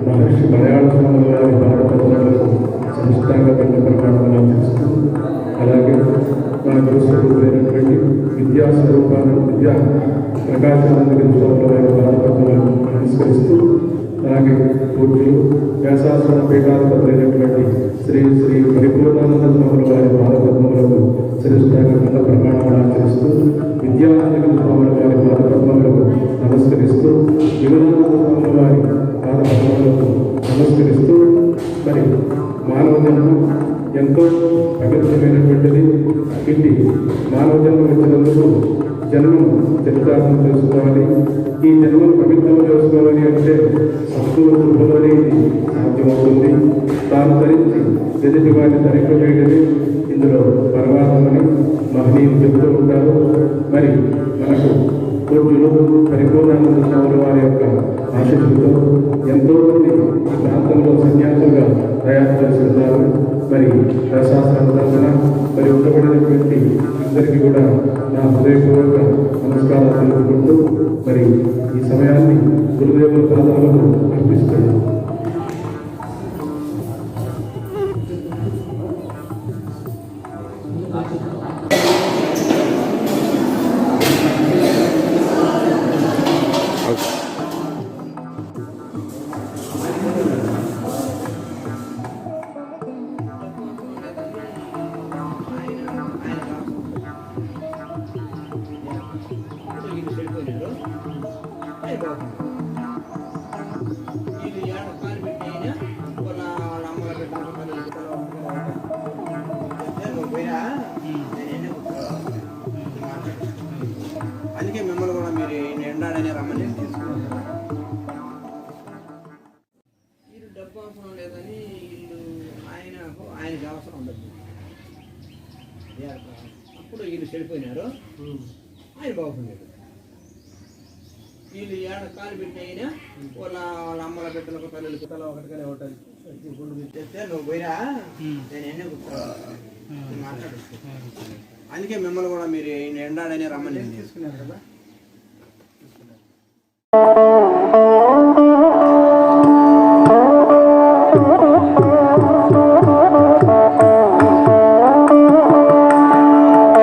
మహర్షి మలయాళ స్వామి వారి భారతదేశాలకు సంస్థాంగా ప్రమాణాలు చేస్తూ, అలాగే మన గురుస్వరూపైనటువంటి విద్యాస్వరూపాలను విద్యా ప్రకాశానంద స్వామి వారి భారతదేశాలను నమస్కరిస్తూ, అలాగే పూర్తులు వ్యాసాసన పీఠాధిపతులైనటువంటి శ్రీ శ్రీ పరిపూర్ణానంద స్వామి వారి భారతదేశాలకు శ్రేష్ఠంగా ప్రమాణాలు ఆచరిస్తూ, విద్యానంద స్వామి వారి భారతదేశాలకు నమస్కరిస్తూ, యువనానంద స్వామి వారి పాదపద్మములకు నమస్కరిస్తూ, మరి మానవ జన్మం ఎంతో పవిత్రమైనటువంటిది. ఇది మానవ జన్మం వచ్చినందుకు జన్మం చరితార్థం చేసుకోవాలి. ఈ జన్మను పవిత్రం చేసుకోవాలి అంటే సంపూర్ణ కృపలోనే ఇది సాధ్యమవుతుంది. తాను ధరించి ఎదుటి వారిని ధరింపలేనిది ఇందులో పరమాత్మని మహనీయులు చెబుతూ ఉంటారు. మరి మనకు పూజ్యులు పరిపూర్ణానంద స్వామి వారి యొక్క ఆశీస్సులతో ఎంతో మంది ఈ ప్రాంతంలో సన్యాసులుగా తయారు చేస్తున్నారు. మరి ప్రశాసన తరఫున మరి ఉండబడినటువంటి అందరికీ కూడా నా హృదయపూర్వక నమస్కారాలు తెలుపుకుంటూ మరి ఈ సమయాన్ని గురుదేవుల పాదాలకు అర్పిస్తున్నాను. అందుకే మిమ్మల్ని కూడా మీరు ఎండాడనే రమ్మని తీసుకున్నారు. వీళ్ళు డబ్బు అవసరం లేదని వీళ్ళు ఆయనకి అవసరం ఉండదు. అప్పుడు వీళ్ళు చెడిపోయినారు, ఆయన బాగుపడలేదు. వీళ్ళు ఏడ కాలు పెట్టి అయినా వాళ్ళ అమ్మల బిడ్డలకు తల్లులకు తల ఒకటిగానే ఒకటి గుండు చేస్తే నువ్వు పోయిరా నేను ఎన్నే మాట్లాడుతూ. అందుకే మిమ్మల్ని కూడా మీరు ఎండాడనే రమ్మని తీసుకున్నారు కదా.